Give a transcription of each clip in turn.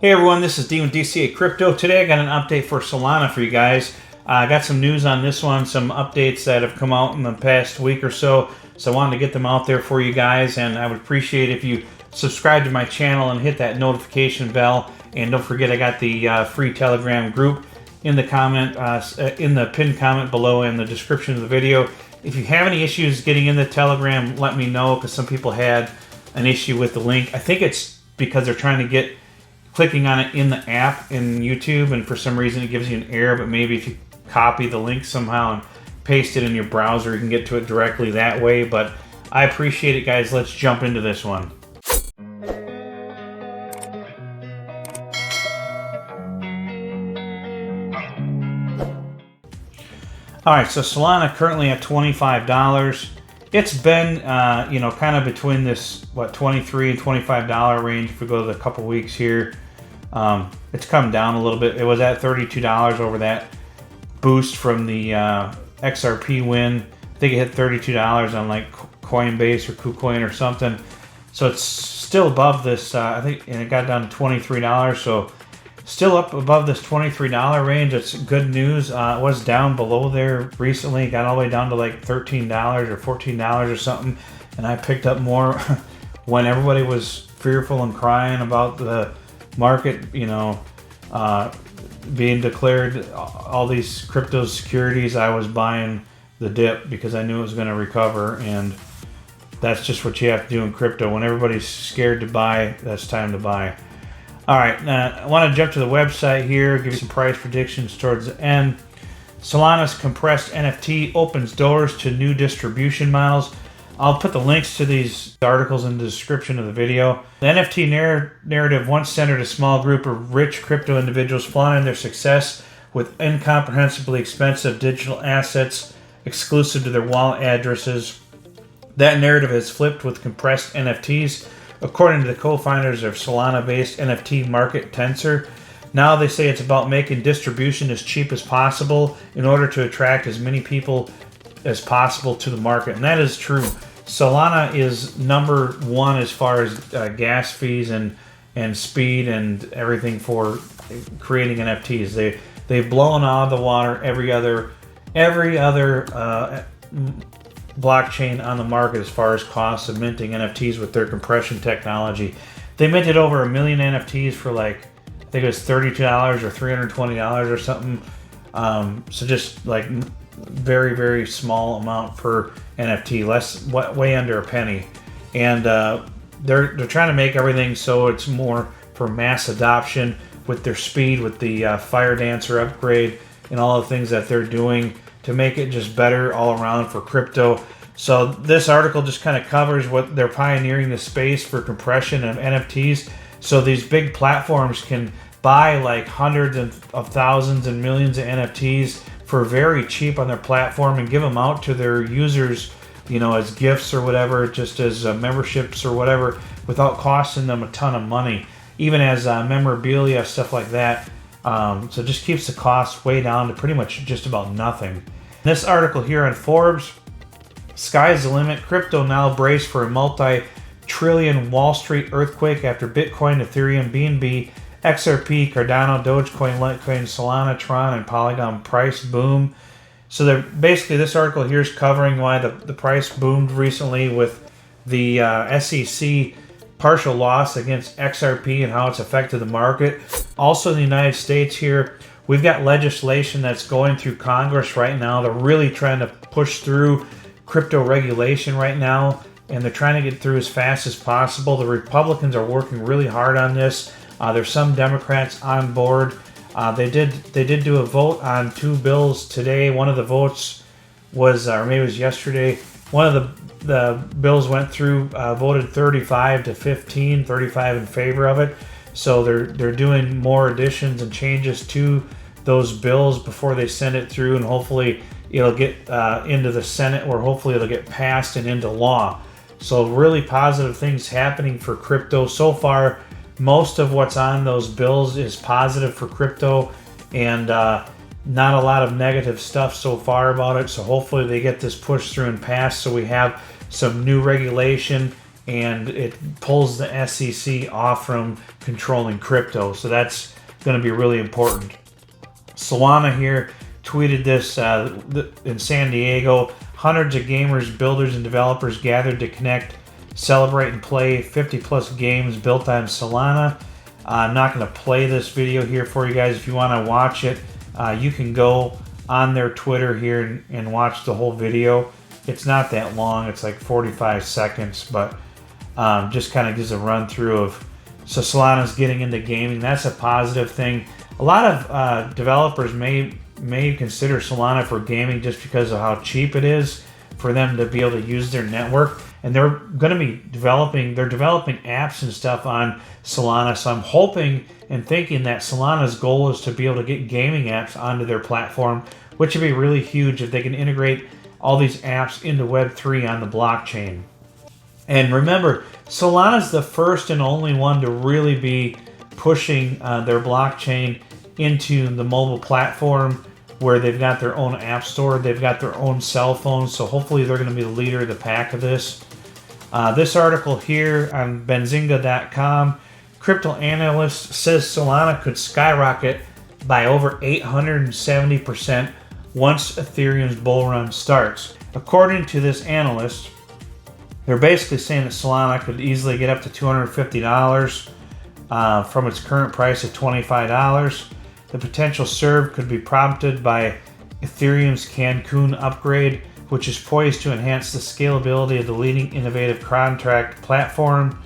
Hey everyone, this is Dean with DCA Crypto. Today I got an update for Solana for you guys. I got some news on this one, some updates that have come out in the past week or so. So I wanted to get them out there for you guys, and I would appreciate if you subscribe to my channel and hit that notification bell. And don't forget, I got the free Telegram group in the comment, in the pinned comment below in the description of the video. If you have any issues getting in the Telegram, let me know, because some people had an issue with the link. I think it's because they're trying to get clicking on it in the app in YouTube, and for some reason it gives you an error. But maybe if you copy the link somehow and paste it in your browser, you can get to it directly that way. But I appreciate it, guys. Let's jump into this one. Alright, so Solana currently at $25. It's been, kind of between this, $23 and $25 range if we go to the couple weeks here. It's come down a little bit. It was at $32 over that boost from the XRP win. I think it hit $32 on like Coinbase or KuCoin or something. So it's still above this, I think, and it got down to $23. So still up above this $23 range. It's good news. It was down below there recently. It got all the way down to like $13 or $14 or something. And I picked up more when everybody was fearful and crying about the market, being declared all these crypto securities. I was buying the dip because I knew it was going to recover, and that's just what you have to do in crypto. When everybody's scared to buy, that's time to buy. All right, I want to jump to the website here, give you some price predictions towards the end. Solana's compressed NFT opens doors to new distribution models. I'll put the links to these articles in the description of the video. The NFT narrative once centered a small group of rich crypto individuals flaunting their success with incomprehensibly expensive digital assets exclusive to their wallet addresses. That narrative has flipped with compressed NFTs, according to the co-founders of Solana-based NFT market Tensor. Now they say it's about making distribution as cheap as possible in order to attract as many people as possible to the market, and that is true. Solana is number one as far as gas fees and speed and everything for creating NFTs. They've blown out of the water every other blockchain on the market as far as costs of minting NFTs with their compression technology. They minted over 1 million NFTs for like, I think it was $32 or $320 or something. So just like very, very small amount per NFT, way under a penny. And they're trying to make everything so it's more for mass adoption with their speed, with the Fire Dancer upgrade and all the things that they're doing to make it just better all around for crypto. So this article just kind of covers what they're pioneering the space for compression of NFTs. So these big platforms can buy like hundreds of thousands and millions of NFTs for very cheap on their platform and give them out to their users, as gifts or whatever, just as memberships or whatever, without costing them a ton of money, even as memorabilia, stuff like that. So it just keeps the cost way down to pretty much just about nothing. This article here on Forbes, sky's the limit. Crypto now braced for a multi-trillion Wall Street earthquake after Bitcoin, Ethereum, BNB, XRP, Cardano, Dogecoin, Litecoin, Solana, Tron, and Polygon price boom. So basically this article here is covering why the price boomed recently with the SEC partial loss against XRP and how it's affected the market. Also in the United States here, we've got legislation that's going through Congress right now. They're really trying to push through crypto regulation right now, and they're trying to get through as fast as possible. The Republicans are working really hard on this. There's some Democrats on board. They did do a vote on 2 bills today. One of the votes was, or maybe it was yesterday, one of the bills went through, voted 35 to 15, 35 in favor of it. So they're doing more additions and changes to those bills before they send it through, and hopefully it'll get into the Senate, where hopefully it'll get passed and into law. So really positive things happening for crypto so far. Most of what's on those bills is positive for crypto, and not a lot of negative stuff so far about it. So hopefully they get this pushed through and passed, so we have some new regulation and it pulls the SEC off from controlling crypto. So that's going to be really important. Solana here tweeted this in San Diego. Hundreds of gamers, builders, and developers gathered to connect, celebrate, and play 50 plus games built on Solana. I'm not going to play this video here for you guys. If you want to watch it, you can go on their Twitter here and watch the whole video. It's not that long. It's like 45 seconds, but just kind of gives a run through of, so Solana's getting into gaming. That's a positive thing. A lot of developers may consider Solana for gaming just because of how cheap it is for them to be able to use their network. And they're going to be developing apps and stuff on Solana. So I'm hoping and thinking that Solana's goal is to be able to get gaming apps onto their platform, which would be really huge if they can integrate all these apps into Web3 on the blockchain. And remember, Solana's the first and only one to really be pushing their blockchain into the mobile platform, where they've got their own app store, they've got their own cell phones, so hopefully they're going to be the leader of the pack of this. This article here on Benzinga.com, crypto analyst says Solana could skyrocket by over 870% once Ethereum's bull run starts. According to this analyst, they're basically saying that Solana could easily get up to $250 from its current price of $25. The potential surge could be prompted by Ethereum's Cancun upgrade, which is poised to enhance the scalability of the leading innovative contract platform.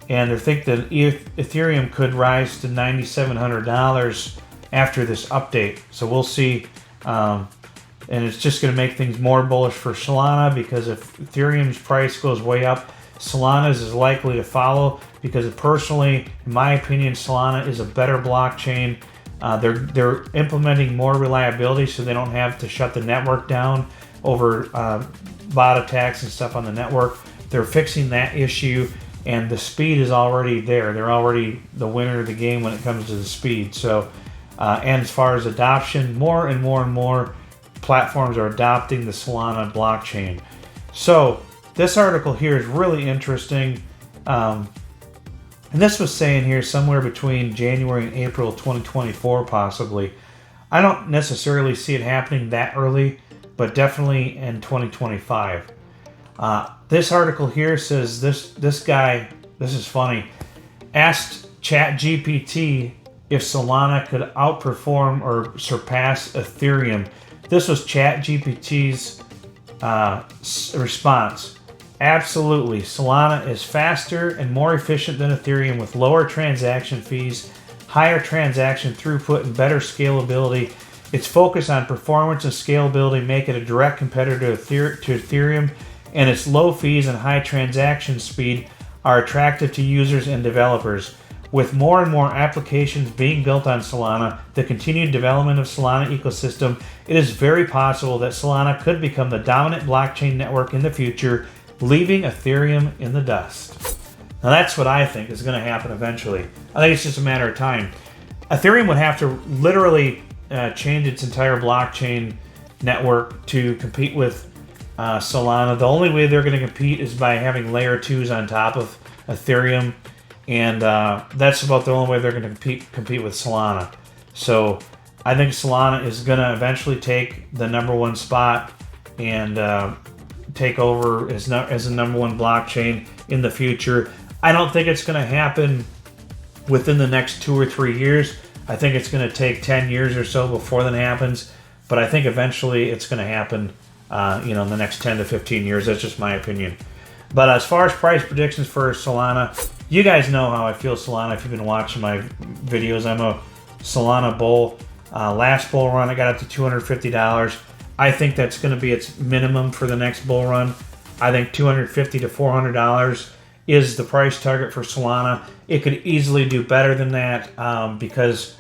And they think that Ethereum could rise to $9,700 after this update. So we'll see. And it's just going to make things more bullish for Solana, because if Ethereum's price goes way up, Solana's is likely to follow, because personally, in my opinion, Solana is a better blockchain. They're implementing more reliability, so they don't have to shut the network down over bot attacks and stuff on the network. They're fixing that issue, and the speed is already there. They're already the winner of the game when it comes to the speed. So, and as far as adoption, more and more and more platforms are adopting the Solana blockchain. So this article here is really interesting. And this was saying here somewhere between January and April 2024, possibly. I don't necessarily see it happening that early, but definitely in 2025. This article here says this guy, this is funny, asked ChatGPT if Solana could outperform or surpass Ethereum. This was ChatGPT's response. Absolutely. Solana is faster and more efficient than Ethereum, with lower transaction fees, higher transaction throughput, and better scalability. Its focus on performance and scalability make it a direct competitor to Ethereum, and its low fees and high transaction speed are attractive to users and developers. With more and more applications being built on Solana, the continued development of Solana ecosystem, it is very possible that Solana could become the dominant blockchain network in the future, leaving Ethereum in the dust. Now that's what I think is going to happen eventually. I think it's just a matter of time. Ethereum would have to literally change its entire blockchain network to compete with Solana. The only way they're going to compete is by having layer 2s on top of Ethereum, and that's about the only way they're going to compete with Solana. So I think Solana is going to eventually take the number one spot and take over as the number one blockchain in the future. I don't think it's going to happen within the next 2 or 3 years. I think it's going to take 10 years or so before that happens, but I think eventually it's going to happen in the next 10 to 15 years. That's just my opinion. But as far as price predictions for Solana, you guys know how I feel Solana if you've been watching my videos. I'm a Solana bull. Last bull run, I got up to $250. I think that's going to be its minimum for the next bull run. I think $250 to $400 is the price target for Solana. It could easily do better than that because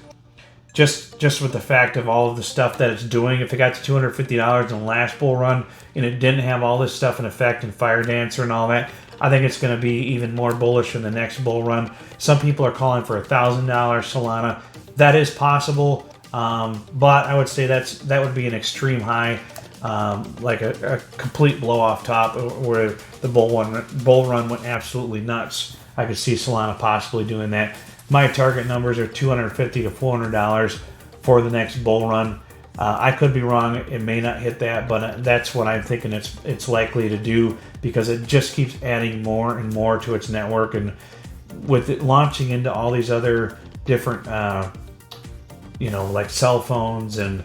just with the fact of all of the stuff that it's doing, if it got to $250 in the last bull run and it didn't have all this stuff in effect and Fire Dancer and all that, I think it's going to be even more bullish in the next bull run. Some people are calling for $1,000 Solana. That is possible. But I would say that would be an extreme high. like a complete blow off top where the bull run went absolutely nuts. I could see Solana possibly doing that. My target numbers are $250 to $400 for the next bull run. I could be wrong; it may not hit that, but that's what I'm thinking it's likely to do, because it just keeps adding more and more to its network, and with it launching into all these other different, like cell phones and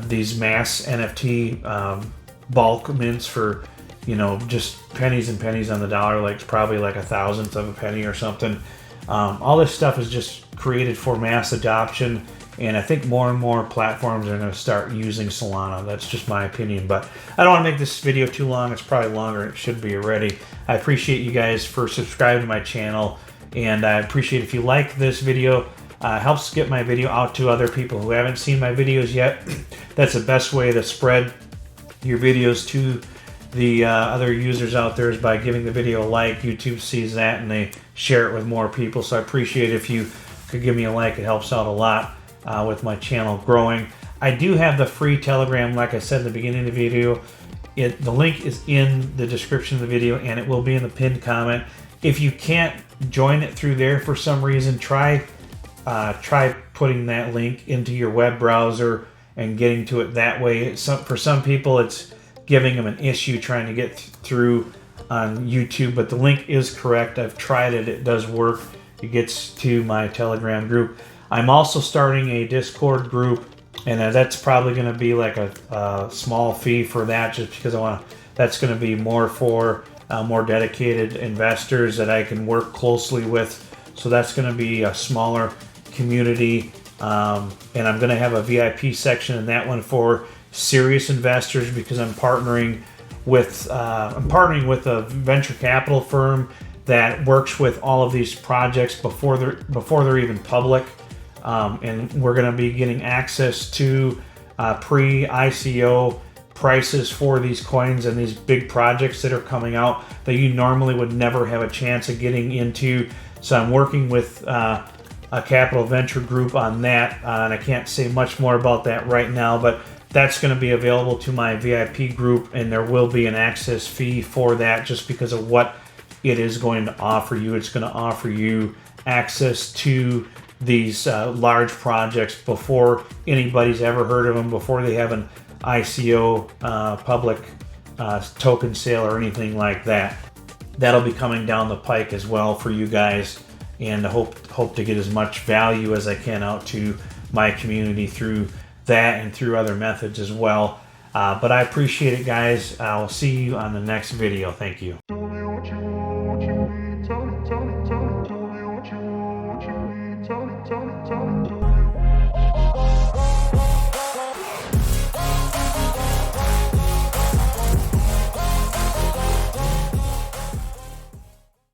these mass NFT bulk mints for, just pennies and pennies on the dollar, like probably like a thousandth of a penny or something. All this stuff is just created for mass adoption. And I think more and more platforms are going to start using Solana. That's just my opinion. But I don't want to make this video too long. It's probably longer than it should be already. I appreciate you guys for subscribing to my channel. And I appreciate if you like this video. Helps get my video out to other people who haven't seen my videos yet. That's the best way to spread your videos to the other users out there, is by giving the video a like. YouTube sees that and they share it with more people. So I appreciate if you could give me a like. It helps out a lot. With my channel growing. I do have the free Telegram, like I said in the beginning of the video. The link is in the description of the video, and it will be in the pinned comment. If you can't join it through there for some reason, try putting that link into your web browser and getting to it that way. For some people, it's giving them an issue trying to get through on YouTube, but the link is correct. I've tried it. It does work. It gets to my Telegram group. I'm also starting a Discord group, and that's probably going to be like a small fee for that, just because that's going to be more for more dedicated investors that I can work closely with. So that's going to be a smaller community, and I'm going to have a VIP section in that one for serious investors, because I'm partnering with a venture capital firm that works with all of these projects before they're even public. And we're going to be getting access to pre-ICO prices for these coins and these big projects that are coming out that you normally would never have a chance of getting into. So I'm working with a capital venture group on that, and I can't say much more about that right now, but that's going to be available to my VIP group, and there will be an access fee for that, just because of what it is going to offer you. It's going to offer you access to these large projects before anybody's ever heard of them, before they have an ICO public token sale or anything like that. That'll be coming down the pike as well for you guys, and I hope to get as much value as I can out to my community through that and through other methods as well. But I appreciate it, guys. I'll see you on the next video. Thank you. Tell me.